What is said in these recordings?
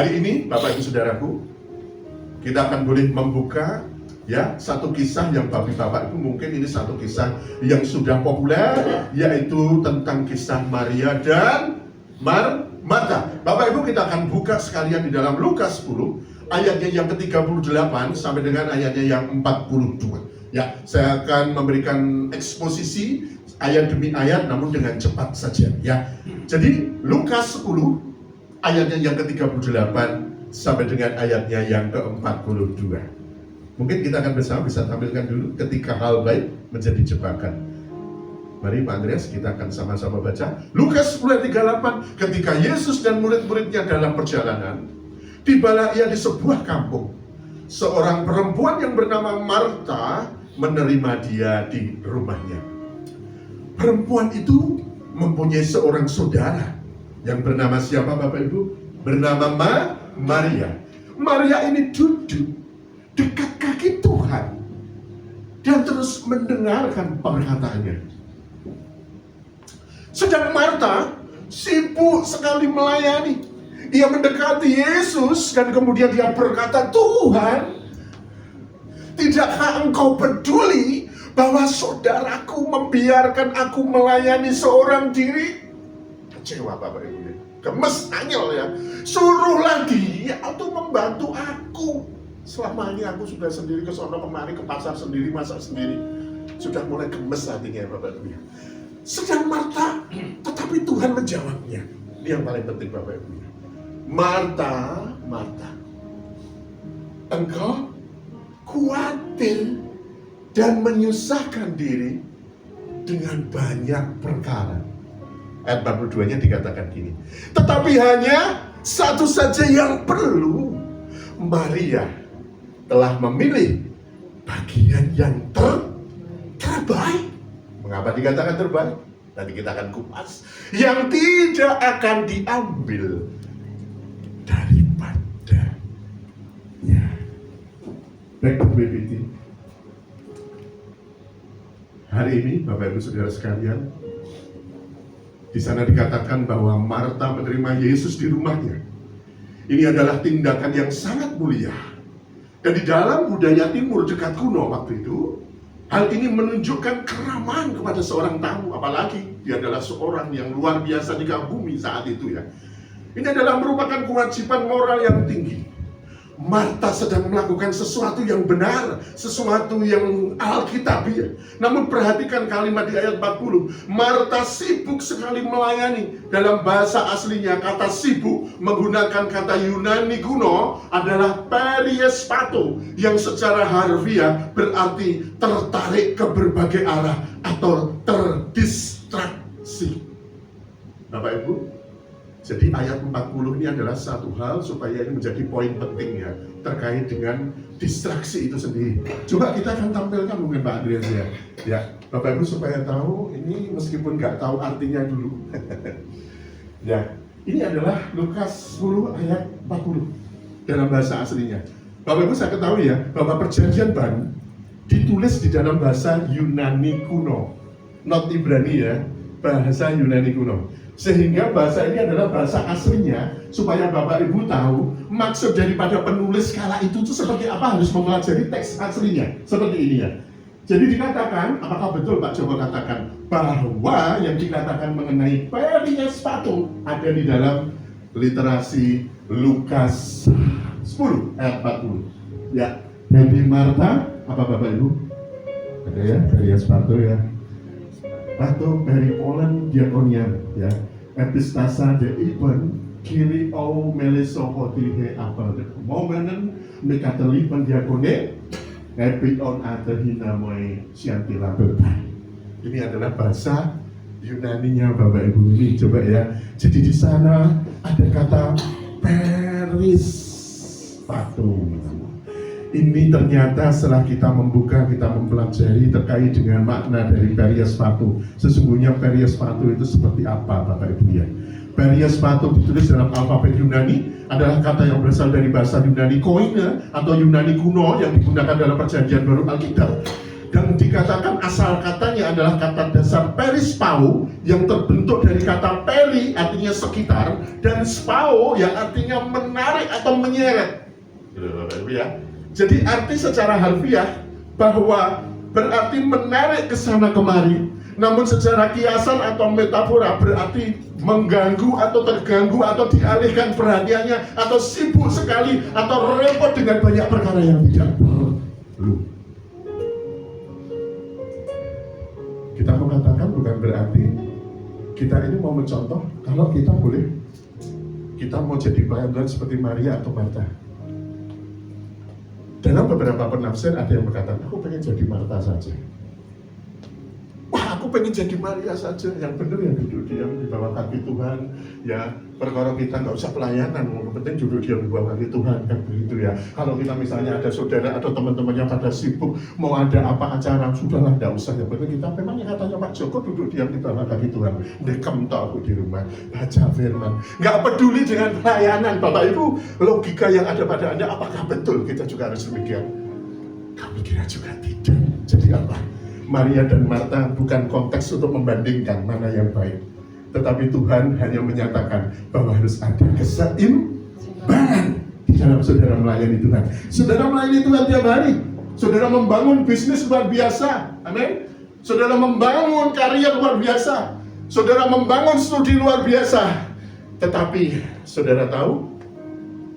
Hari ini, Bapak Ibu Saudaraku, kita akan boleh membuka satu kisah yang bagi Bapak Ibu mungkin ini satu kisah yang sudah populer, yaitu tentang kisah Maria dan Marta. Bapak Ibu, kita akan buka sekalian di dalam Lukas 10 ayatnya yang ke-38 sampai dengan ayatnya yang 42. Saya akan memberikan eksposisi ayat demi ayat namun dengan cepat saja Jadi Lukas 10 ayatnya yang ke-38 sampai dengan ayatnya yang ke-42. Mungkin kita akan bersama bisa tampilkan dulu ketika hal baik menjadi jebakan. Mari Pak Andreas, kita akan sama-sama baca Lukas 10 ayat 38. Ketika Yesus dan murid-muridnya dalam perjalanan, tibalah ia di sebuah kampung. Seorang perempuan yang bernama Marta menerima dia di rumahnya. Perempuan itu mempunyai seorang saudara yang bernama siapa Bapak Ibu? Bernama Maria. Maria ini duduk dekat kaki Tuhan dan terus mendengarkan perkataannya. Sedang Marta sibuk sekali melayani. Ia mendekati Yesus dan kemudian dia berkata, Tuhan, tidakkah engkau peduli bahwa saudaraku membiarkan aku melayani seorang diri? Kecewa Bapak Ibu, gemes anyel suruhlah dia untuk membantu aku. Selama ini aku sudah sendiri ke sono kemari, ke pasar sendiri, masak sendiri. Sudah mulai gemes hatinya Bapak Ibu. Sedang Marta, tetapi Tuhan menjawabnya. Ini yang paling penting Bapak Ibu. Marta, Marta, engkau khawatir dan menyusahkan diri dengan banyak perkara. Ayat 42-nya dikatakan gini, tetapi hanya satu saja yang perlu. Maria telah memilih bagian yang terbaik. Mengapa dikatakan terbaik? Nanti kita akan kupas. Yang tidak akan diambil daripadanya. Baik BPT. Hari ini Bapak Ibu Saudara sekalian, di sana dikatakan bahwa Marta menerima Yesus di rumahnya. Ini adalah tindakan yang sangat mulia. Dan di dalam budaya timur dekat kuno waktu itu, hal ini menunjukkan keramahan kepada seorang tamu. Apalagi dia adalah seorang yang luar biasa di bumi saat itu Ini adalah merupakan kewajiban moral yang tinggi. Marta sedang melakukan sesuatu yang benar, sesuatu yang alkitabiah. Namun perhatikan kalimat di ayat 40. Marta sibuk sekali melayani. Dalam bahasa aslinya kata sibuk menggunakan kata Yunani kuno adalah periespato, yang secara harfiah berarti tertarik ke berbagai arah atau terdistraksi. Bapak Ibu, jadi ayat 40 ini adalah satu hal supaya ini menjadi poin penting terkait dengan distraksi itu sendiri. Coba kita akan tampilkan mungkin Pak Andreas Bapak Ibu supaya tahu ini meskipun nggak tahu artinya dulu. Ini adalah Lukas 10 ayat 40 dalam bahasa aslinya. Bapak Ibu saya ketahui bahwa perjanjian baru ditulis di dalam bahasa Yunani kuno, not Ibrani bahasa Yunani kuno. Sehingga bahasa ini adalah bahasa aslinya, supaya Bapak Ibu tahu maksud daripada penulis kala itu seperti apa, harus mempelajari teks aslinya seperti ini Jadi dikatakan, apakah betul Pak Joko katakan bahwa yang dikatakan mengenai periespato ada di dalam literasi Lukas 10 ayat 40 Dari Marta, apa Bapak Ibu? Ada periespato atau peripolen diakonian epistasa de iben kiri au melesopotihe apel momenen mekatelipan diakone epion atehina moe siantila berbai. Ini adalah bahasa Yunaninya Bapak Ibu ini. Coba jadi di sana ada kata periespato. Ini ternyata setelah kita membuka, kita mempelajari terkait dengan makna dari periespato. Sesungguhnya periespato itu seperti apa Bapak Ibu Periespato ditulis dalam alfabet Yunani adalah kata yang berasal dari bahasa Yunani koine atau Yunani kuno yang digunakan dalam perjanjian baru Alkitab. Dan dikatakan asal katanya adalah kata dasar perispau yang terbentuk dari kata peri artinya sekitar dan spau yang artinya menarik atau menyeret. Ya. Jadi arti secara harfiah bahwa berarti menarik ke sana kemari. Namun secara kiasan atau metafora berarti mengganggu atau terganggu atau dialihkan perhatiannya atau sibuk sekali atau repot dengan banyak perkara yang tidak perlu. Kita mengatakan bukan berarti kita ini mau mencontoh kalau kita boleh, kita mau jadi pelayan Tuhan seperti Maria atau Marta. Dalam beberapa penafsir ada yang berkata, aku pengen jadi Marta saja. Wah, aku pengen jadi Maria saja. Yang benar yang duduk diam di bawah kaki Tuhan. Ya, perkara kita nggak usah pelayanan, yang penting duduk diam di bawah kaki Tuhan, kan begitu ya. Kalau kita misalnya ada saudara atau teman-teman yang pada sibuk mau ada apa acara, sudahlah nggak usah. Yang penting kita memang yang katanya Pak Joko duduk diam di bawah kaki Tuhan. Dekem aku di rumah baca firman. Nggak peduli dengan pelayanan, Bapak Ibu. Logika yang ada pada Anda, apakah betul kita juga harus demikian? Kami kira juga tidak. Jadi apa? Maria dan Marta bukan konteks untuk membandingkan mana yang baik, tetapi Tuhan hanya menyatakan bahwa harus ada keseimbangan di dalam saudara melayani Tuhan. Saudara melayani Tuhan tiap hari, saudara membangun bisnis luar biasa, amin. Saudara membangun karier luar biasa, saudara membangun studi luar biasa, tetapi saudara tahu,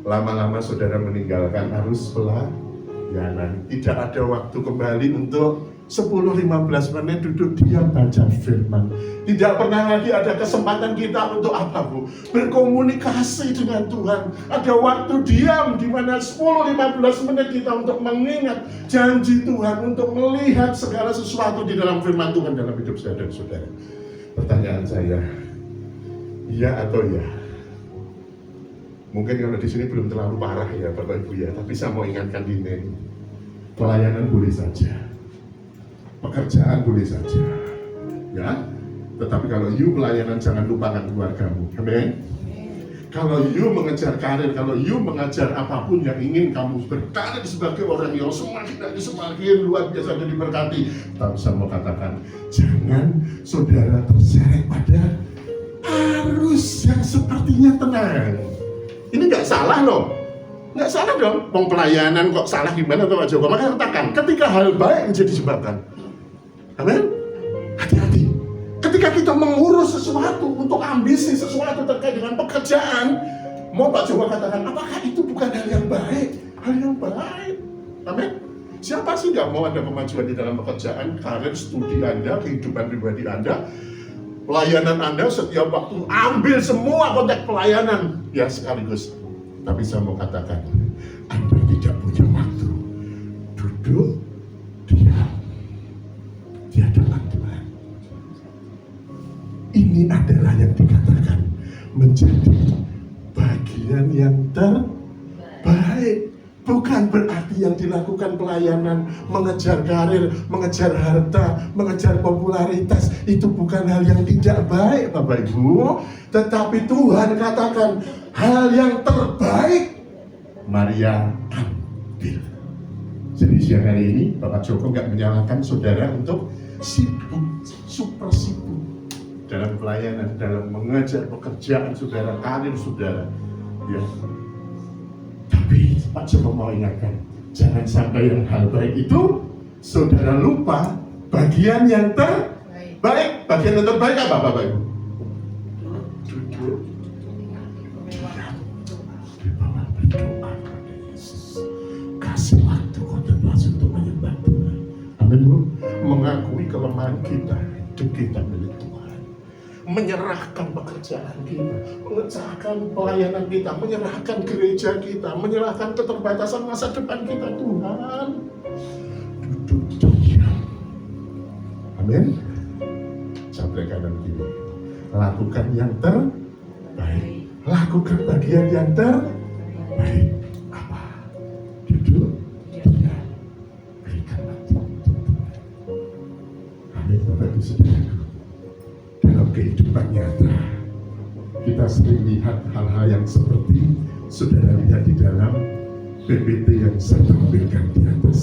lama-lama saudara meninggalkan arus pelayanan. Tidak ada waktu kembali untuk 10-15 menit duduk diam baca firman. Tidak pernah lagi ada kesempatan kita untuk apa, Bu? Berkomunikasi dengan Tuhan. Ada waktu diam di mana 10-15 menit kita untuk mengingat janji Tuhan, untuk melihat segala sesuatu di dalam firman Tuhan dalam hidup saya dan saudara. Pertanyaan saya, iya atau ya? Mungkin kalau di sini belum terlalu parah ya Bapak Ibu ya, tapi saya mau ingatkan ini. Pelayanan boleh saja. Pekerjaan boleh saja, ya. Tetapi kalau you pelayanan jangan lupakan keluargamu, amin. Kalau you mengejar karir, kalau you mengejar apapun yang ingin kamu berkarir sebagai orang yang semakin luar biasa dan diberkati, tapi saya mau katakan, jangan saudara terseret pada arus yang sepertinya tenang. Ini nggak salah loh. Nggak salah dong, pelayanan kok salah gimana Pak Joko? Maka katakan, ketika hal baik menjadi jembatan. Amin. Hati-hati. Ketika kita mengurus sesuatu untuk ambisi sesuatu terkait dengan pekerjaan, mau Pak Joko katakan, apakah itu bukan hal yang baik? Hal yang baik. Amin. Siapa sih nggak mau ada kemajuan di dalam pekerjaan, karir, studi Anda, kehidupan pribadi Anda, pelayanan Anda setiap waktu ambil semua konteks pelayanan ya sekaligus. Tapi saya mau katakan, Anda tidak punya waktu duduk diam di hadapan Tuhan. Ini adalah yang dikatakan menjadi bagian yang terbaik. Bukan berarti yang dilakukan pelayanan, mengejar karir, mengejar harta, mengejar popularitas, itu bukan hal yang tidak baik Bapak Ibu. Tetapi Tuhan katakan hal yang terbaik Maria ambil. Jadi siang hari ini Bapak Joko nggak menyalahkan saudara untuk sibuk, super sibuk dalam pelayanan, dalam mengejar pekerjaan saudara, karir saudara, ya. Tapi Pak Joko mau ingatkan, jangan sampai yang hal baik itu saudara lupa bagian yang terbaik. Bagian yang terbaik apa Bapak Ibu? Duduk diam di bawah berdoa kepada Yesus. Kasih waktu kontemplasi untuk menyembah Tuhan. Amin Bu. Mengakui kelemahan kita, hidup kita milik Tuhan. Menyerahkan pekerjaan kita, menyerahkan pelayanan kita, menyerahkan gereja kita, menyerahkan keterbatasan masa depan kita Tuhan. Duduk diam. Amin. Sampai kanan kiri. Lakukan yang terbaik. Lakukan bagian yang terbaik. Apa? Duduk diam. Berikan waktu untuk Tuhan. Amin Bapak Ibu Saudara. Dalam kehidupan nyata kita sering lihat hal-hal yang seperti saudara lihat di dalam PPT yang saya tampilkan di atas.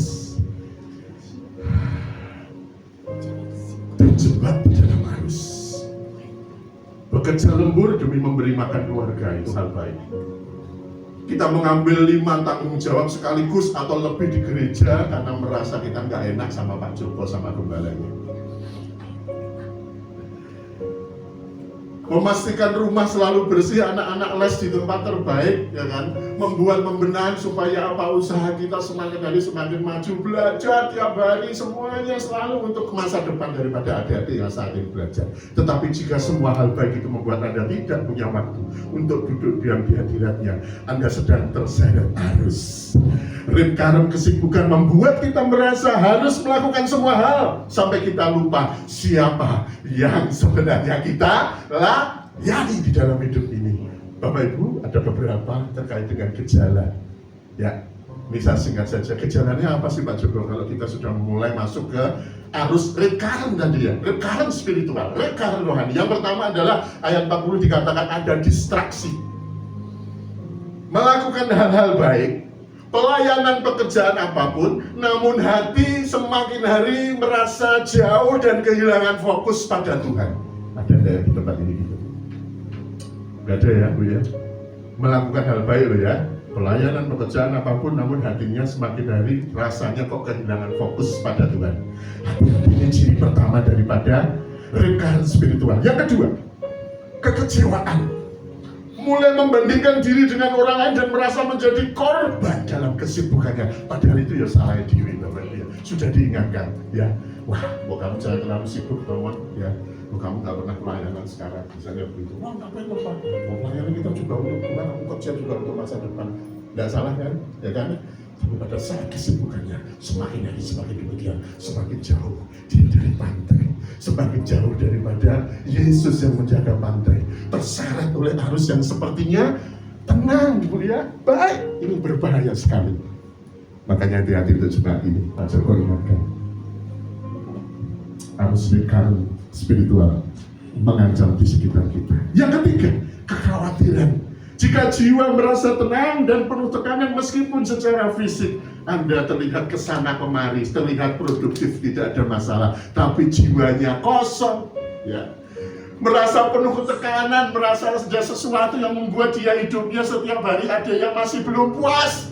bekerja lembur demi memberi makan keluarga, itu hal baik. Kita mengambil 5 tanggung jawab sekaligus atau lebih di gereja karena merasa kita nggak enak sama Pak Joko, sama gembalanya. Memastikan rumah selalu bersih, anak-anak les di tempat terbaik, ya kan? Membuat pembenahan supaya apa usaha kita semakin hari semakin maju, belajar tiap hari, semuanya selalu untuk masa depan daripada adik-adik yang saat ini belajar. Tetapi jika semua hal baik itu membuat Anda tidak punya waktu untuk duduk diam di hadiratnya, Anda sedang terseret arus. Rim karem kesibukan membuat kita merasa harus melakukan semua hal sampai kita lupa siapa yang sebenarnya kita layani di dalam hidup ini. Bapak Ibu, ada beberapa terkait dengan gejala. Ya, misal singkat saja, gejalanya apa sih Pak Joko kalau kita sudah mulai masuk ke arus recurrent tadi ya, recurrent spiritual, recurrent rohani. Yang pertama adalah ayat 40 dikatakan ada distraksi. Melakukan hal-hal baik, pelayanan pekerjaan apapun, namun hati semakin hari merasa jauh dan kehilangan fokus pada Tuhan. Ada yang di tempat ini gitu? Gak ada ya Bu ya? Melakukan hal baik loh ya, pelayanan pekerjaan apapun, namun hatinya semakin hari rasanya kok kehilangan fokus pada Tuhan. Hati-hati ini ciri pertama daripada recurrent spiritual. Yang kedua, kekecewaan. Mulai membandingkan diri dengan orang lain dan merasa menjadi korban dalam kesibukannya. Padahal itu ya salah diri Bapak ya. Sudah diingatkan ya. Wah, kamu jangan terlalu sibuk teman ya. Kamu gak pernah pelayanan sekarang. Misalnya begitu. Wah, ngapain lupa? Pelayanan kita juga untuk Tuhan, aku kerja juga untuk masa depan. Tidak salah kan? Ya kan? Tapi pada saat kesibukannya semakin hari semakin demikian, semakin jauh dia dari pantai, semakin jauh daripada Yesus yang menjaga pantai, terseret oleh arus yang sepertinya tenang, Bu ya, baik. Ini berbahaya sekali. Makanya hati-hati untuk jemaat ini. Pak Joko ingatkan, arus recurrent spiritual mengancam di sekitar kita. Yang ketiga, kekhawatiran. Jika jiwa merasa tenang dan penuh tekanan meskipun secara fisik Anda terlihat kesana kemari, terlihat produktif, tidak ada masalah, tapi jiwanya kosong, ya, merasa penuh tekanan, merasa ada sesuatu yang membuat dia hidupnya setiap hari ada yang masih belum puas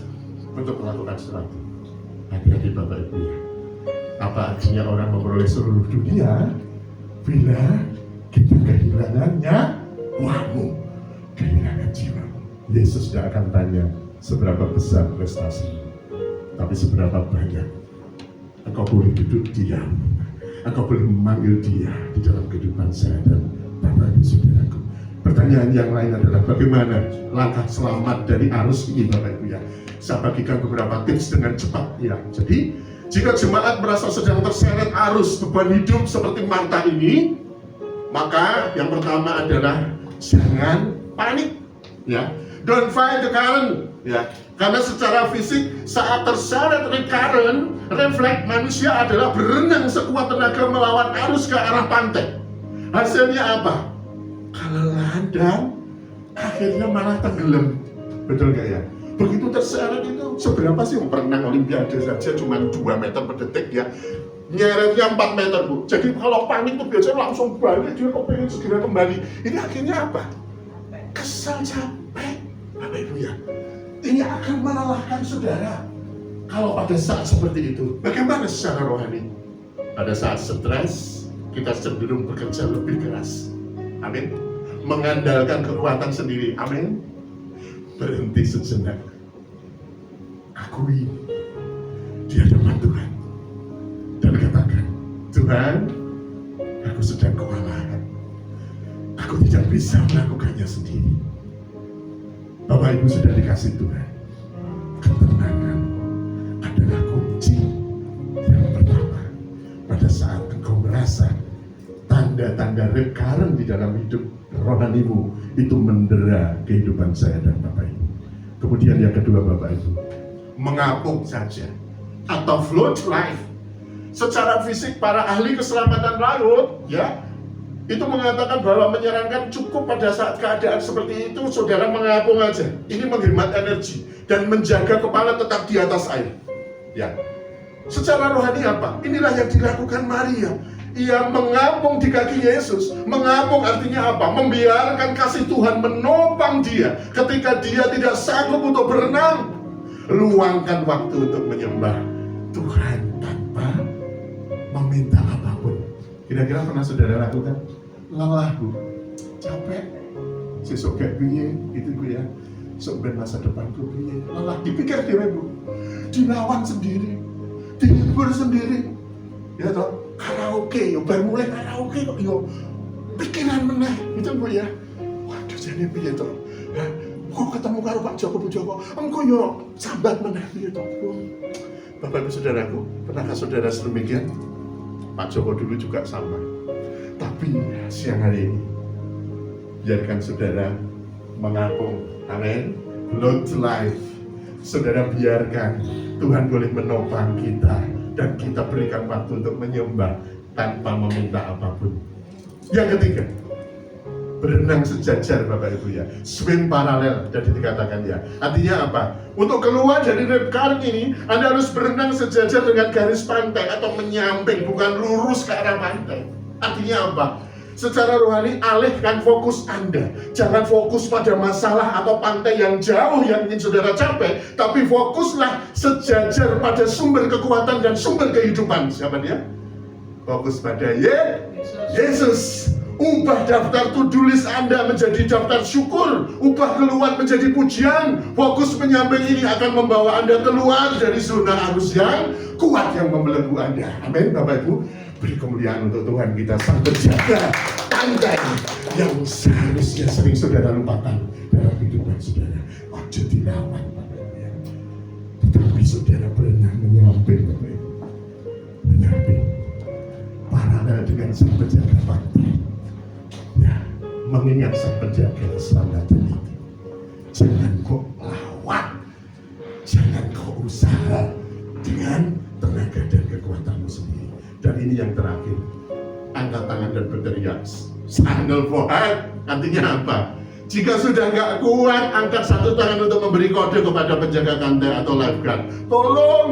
untuk melakukan sesuatu. Hati-hati Bapak Ibu ya. Apa artinya orang memperoleh seluruh dunia bila kita kehilangannya, wahmu, kehilangan jiwa. Yesus tidak akan tanya seberapa besar prestasi, tapi seberapa banyak engkau boleh duduk diam, engkau boleh memanggil dia di dalam kehidupan saya dan Bapak Ibu Saudaraku. Pertanyaan yang lain adalah bagaimana langkah selamat dari arus ini Bapak Ibu ya. Saya bagikan beberapa tips dengan cepat ya. Jadi jika jemaat merasa sedang terseret arus beban hidup seperti Marta ini, maka yang pertama adalah jangan panik ya. Don't fight the current ya. Karena secara fisik saat terseret recurrent, refleks manusia adalah berenang sekuat tenaga melawan arus ke arah pantai. Hasilnya apa? Kelelahan dan akhirnya malah tenggelam. Betul gak ya? Begitu terseret itu seberapa sih berenang olimpiade saja cuma 2 meter per detik ya. Nyeretnya 4 meter Bu. Jadi kalau panik itu biasanya langsung balik, dia kok pengen segera kembali. Ini akhirnya apa? Kesal, capek Bapak Ibu ya. Ini akan melelahkan saudara. Kalau pada saat seperti itu, bagaimana secara rohani? Pada saat stres, kita cenderung bekerja lebih keras. Amin. Mengandalkan kekuatan sendiri. Amin. Berhenti sejenak. Akui di hadapan Tuhan dan katakan, Tuhan, aku sedang kewalahan. Aku tidak bisa melakukannya sendiri. Bapak Ibu sudah dikasih Tuhan. Ketenangan adalah kunci yang pertama. Pada saat engkau merasa tanda-tanda recurrent di dalam hidup rohanimu itu mendera kehidupan saya dan Bapak Ibu. Kemudian yang kedua Bapak Ibu, mengapung saja atau float life. Secara fisik para ahli keselamatan laut ya itu mengatakan bahwa menyarankan cukup pada saat keadaan seperti itu saudara mengapung aja. Ini menghemat energi dan menjaga kepala tetap di atas air. Ya. Secara rohani apa? Inilah yang dilakukan Maria. ia mengapung di kaki Yesus. Mengapung artinya apa? Membiarkan kasih Tuhan menopang dia ketika dia tidak sanggup untuk berenang. Luangkan waktu untuk menyembah Tuhan tanpa meminta apapun. Kira-kira pernah saudara lakukan? Lelah bu, capek, sesok kayak piye gitu bu ya. Sebenarnya masa depanku piye, lelah, dipikir dia bu, dilawan sendiri, dihibur sendiri, ya toh, karaoke, yo baru mulai karaoke kok yo pikiran meneh, gitu bu ya. Waduh jadi piye toh, ya, kok ketemu karo Pak Joko Bu Joko, engko yo sambat meneh piye toh. Bapak Ibu Saudaraku, pernahkah saudara sedemikian? Pak Joko dulu juga sama. Tapi siang hari ini, biarkan saudara mengapung. Amin. Lord life. Saudara biarkan Tuhan boleh menopang kita dan kita berikan waktu untuk menyembah tanpa meminta apapun. Yang ketiga, berenang sejajar Bapak Ibu ya. Swim paralel jadi dikatakan ya. Artinya apa? Untuk keluar dari rip current ini, Anda harus berenang sejajar dengan garis pantai atau menyamping, bukan lurus ke arah pantai. Artinya apa? Secara rohani alihkan fokus Anda. Jangan fokus pada masalah atau pantai yang jauh yang ingin saudara capai, tapi fokuslah sejajar pada sumber kekuatan dan sumber kehidupan. Siapa dia? Fokus pada Yesus. Ubah daftar to-do list Anda menjadi daftar syukur. Ubah keluar menjadi pujian. Fokus penyamping ini akan membawa Anda keluar dari zona arus yang kuat yang membelenggu Anda. Amin Bapak Ibu. Beri kemuliaan untuk Tuhan kita sang penjaga pantai yang seharusnya sering saudara lupakan dalam kehidupan saudara. Ojo dilawan Bapak Ibu ya. Tetapi saudara berenang menyamping Bapak Ibu. Menyamping. Paralel dengan sang penjaga pantai. Ya, mengingat sang penjaga keselamatan itu. Jangan kau lawan. Jangan kau usaha dengan tenaga dan kekuatanmu sendiri. Dan ini yang terakhir, angkat tangan dan berteriak, sandal fohat. Artinya apa? Jika sudah nggak kuat, angkat satu tangan untuk memberi kode kepada penjaga pantai atau lifeguard. Tolong,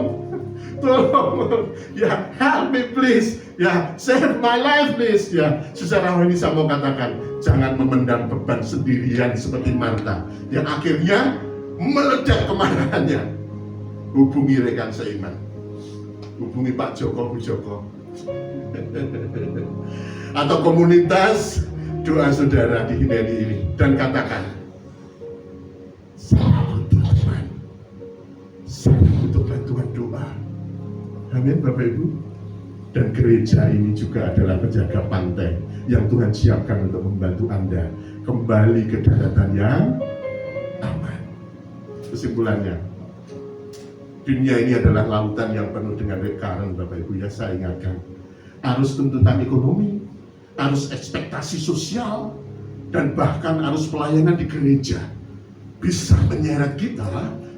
ya help me please, ya save my life please, ya. Secara rohani saya mau katakan, jangan memendam beban sendirian seperti Marta, yang akhirnya meledak kemarahannya. Hubungi rekan seiman, hubungi Pak Joko Bu Joko, atau komunitas doa saudara di Hidayah ini, dan katakan, saya butuh teman, saya butuh bantuan doa. Amin Bapak Ibu. Dan gereja ini juga adalah penjaga pantai yang Tuhan siapkan untuk membantu Anda kembali ke daratan yang aman. Kesimpulannya, dunia ini adalah lautan yang penuh dengan rekaran Bapak Ibu ya. Saya ingatkan, arus tuntutan ekonomi, arus ekspektasi sosial, dan bahkan arus pelayanan di gereja bisa menyeret kita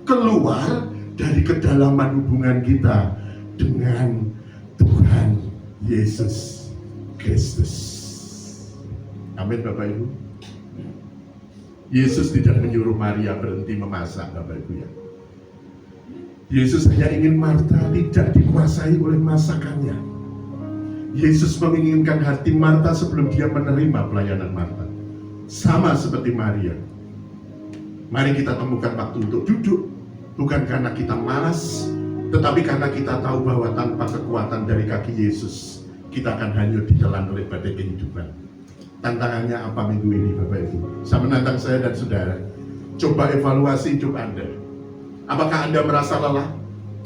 keluar dari kedalaman hubungan kita dengan Tuhan Yesus Kristus. Amin Bapak Ibu. Yesus tidak menyuruh Maria berhenti memasak Bapak Ibu ya. Yesus hanya ingin Marta tidak dikuasai oleh masakannya. Yesus menginginkan hati Marta sebelum dia menerima pelayanan Marta. Sama seperti Maria. Mari kita temukan waktu untuk duduk, bukan karena kita malas, tetapi karena kita tahu bahwa tanpa kekuatan dari kaki Yesus, kita akan hanyut ditelan oleh badai kehidupan. Tantangannya apa minggu ini Bapak Ibu? Saya menantang saya dan saudara, coba evaluasi hidup Anda. Apakah Anda merasa lelah,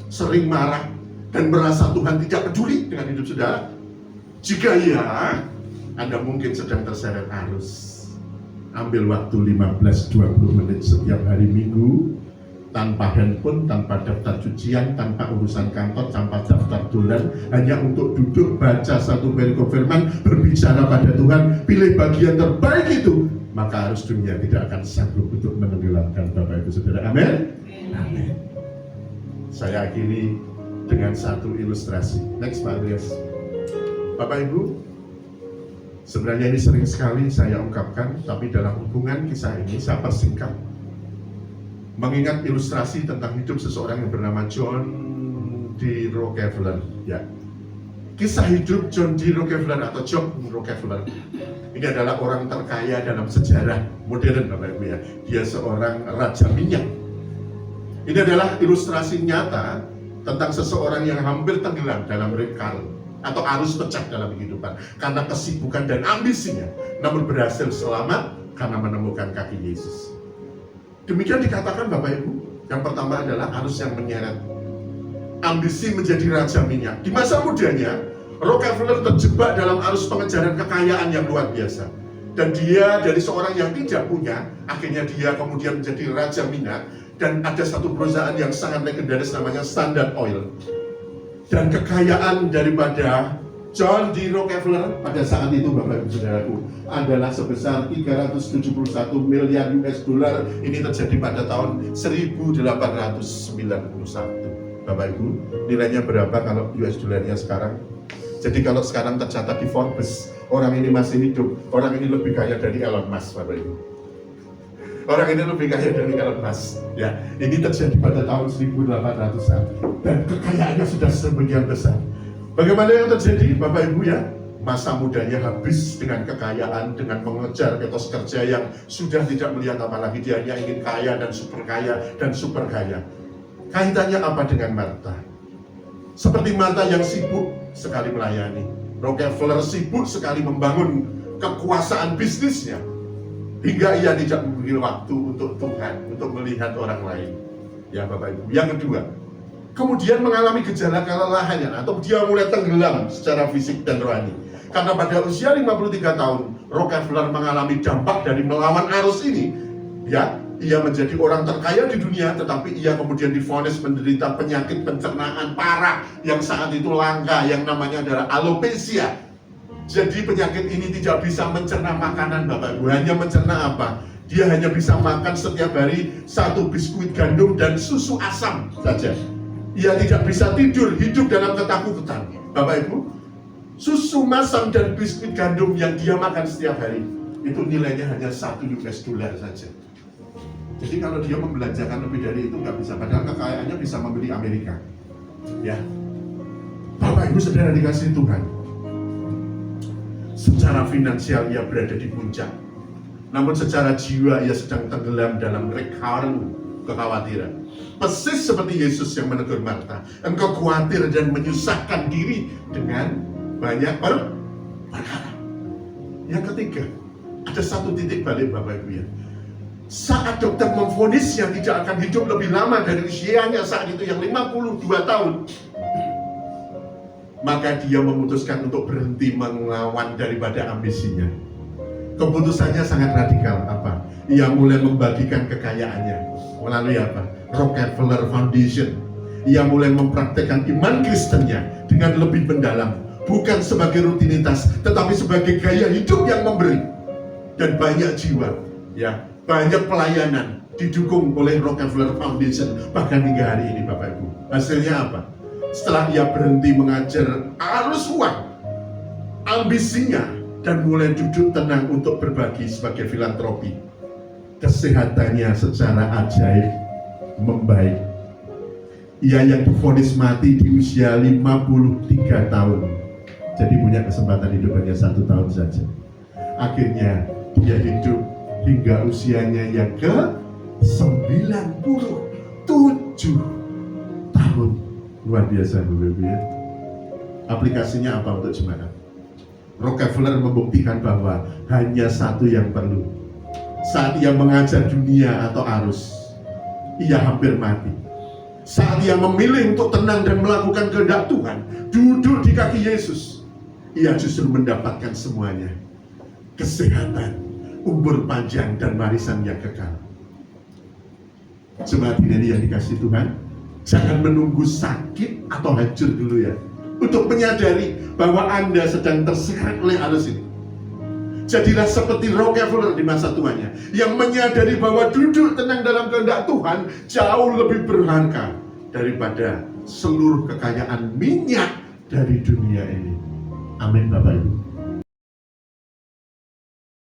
sering marah, dan merasa Tuhan tidak peduli dengan hidup saudara? Jika iya, Anda mungkin sedang terseret arus. Ambil waktu 15-20 menit setiap hari Minggu, tanpa handphone, tanpa daftar cucian, tanpa urusan kantor, tanpa daftar dolar, hanya untuk duduk baca satu perikop firman, berbicara pada Tuhan, pilih bagian terbaik itu, maka arus dunia tidak akan sanggup untuk menenggelamkan Bapak Ibu Saudara. Amin. Amin. Saya akhiri dengan satu ilustrasi. Next Pak Andreas. Bapak Ibu, sebenarnya ini sering sekali saya ungkapkan, tapi dalam hubungan kisah ini saya persingkat. Mengingat ilustrasi tentang hidup seseorang yang bernama John D. Rockefeller, ya. Kisah hidup John D. Rockefeller atau John Rockefeller ini adalah orang terkaya dalam sejarah modern, Bapak Ibu ya. Dia seorang raja minyak. Ini adalah ilustrasi nyata tentang seseorang yang hampir tenggelam dalam rekal atau arus pecah dalam kehidupan karena kesibukan dan ambisinya, namun berhasil selamat karena menemukan kaki Yesus. Demikian dikatakan Bapak Ibu. Yang pertama adalah arus yang menyeret. Ambisi menjadi raja minyak. Di masa mudanya, Rockefeller terjebak dalam arus pengejaran kekayaan yang luar biasa. Dan dia dari seorang yang tidak punya, akhirnya dia kemudian menjadi raja minyak. Dan ada satu perusahaan yang sangat legendaris namanya Standard Oil. Dan kekayaan daripada John D. Rockefeller pada saat itu, Bapak Ibu Saudaraku, adalah sebesar 371 miliar US dollar. Ini terjadi pada tahun 1891. Bapak Ibu, nilainya berapa kalau US dollarnya sekarang? Jadi kalau sekarang tercatat di Forbes, orang ini masih hidup, orang ini lebih kaya dari Elon Musk, Bapak Ibu. Orang ini lebih kaya dari Elon Musk. Ya, ini terjadi pada tahun 1800-an dan kekayaannya sudah sebagian besar. Bagaimana yang terjadi, Bapak Ibu ya? Masa mudanya habis dengan kekayaan, dengan mengejar etos kerja yang sudah tidak melihat apa lagi. Dia hanya ingin kaya dan super kaya dan super kaya. Kaitannya apa dengan Martha? Seperti Martha yang sibuk sekali melayani, Rockefeller sibuk sekali membangun kekuasaan bisnisnya, hingga ia tidak memberi waktu untuk Tuhan, untuk melihat orang lain. Ya Bapak Ibu. Yang kedua, kemudian mengalami gejala kelelahan atau dia mulai tenggelam secara fisik dan rohani. Karena pada usia 53 tahun, Rockefeller mengalami dampak dari melawan arus ini. Ya, ia menjadi orang terkaya di dunia, tetapi ia kemudian divonis menderita penyakit pencernaan parah yang saat itu langka, yang namanya adalah alopecia. Jadi penyakit ini tidak bisa mencerna makanan, Bapak Ibu. Hanya mencerna apa? Dia hanya bisa makan setiap hari 1 biskuit gandum dan susu asam saja. Ia tidak bisa tidur, hidup dalam ketakutan. Bapak Ibu, susu masam dan biskuit gandum yang dia makan setiap hari, itu nilainya hanya 1 US dollar saja. Jadi kalau dia membelanjakan lebih dari itu nggak bisa, padahal kekayaannya bisa membeli Amerika. Ya, Bapak Ibu Saudara dikasihi Tuhan, secara finansial ia berada di puncak, namun secara jiwa ia sedang tenggelam dalam recurrent kekhawatiran. Persis seperti Yesus yang menegur Martha, engkau khawatir dan menyusahkan diri dengan banyak perkara. Yang ketiga, ada satu titik balik Bapak Ibu ya. Saat dokter memvonisnya tidak akan hidup lebih lama dari usianya saat itu yang 52 tahun, maka dia memutuskan untuk berhenti melawan daripada ambisinya. Keputusannya sangat radikal. Apa? Ia mulai membagikan kekayaannya melalui apa? Rockefeller Foundation. Ia mulai mempraktekkan iman Kristennya dengan lebih mendalam, bukan sebagai rutinitas, tetapi sebagai gaya hidup yang memberi. Dan banyak jiwa, ya, banyak pelayanan didukung oleh Rockefeller Foundation bahkan hingga hari ini, Bapak Ibu. Hasilnya apa? Setelah ia berhenti mengajar arus uang, ambisinya, dan mulai duduk tenang untuk berbagi sebagai filantropi, kesehatannya secara ajaib membaik. Ia yang divonis mati di usia 53 tahun, jadi punya kesempatan hidup hanya 1 tahun saja. Akhirnya dia hidup hingga usianya yang ke-97 tahun. Luar biasa Bapak Ibu ya. Aplikasinya apa untuk jemaat? Rockefeller membuktikan bahwa hanya satu yang perlu. Saat ia mengajar dunia atau arus, ia hampir mati. Saat ia memilih untuk tenang dan melakukan kehendak Tuhan, duduk di kaki Yesus, ia justru mendapatkan semuanya. Kesehatan, umur panjang, dan warisan yang kekal. Jemaat ini yang dikasih Tuhan, jangan menunggu sakit atau hancur dulu ya, untuk menyadari bahwa Anda sedang terseret oleh arus ini. Jadilah seperti Rockefeller di masa tuanya, yang menyadari bahwa duduk tenang dalam kehendak Tuhan jauh lebih berharga daripada seluruh kekayaan minyak dari dunia ini. Amin Bapak Ibu.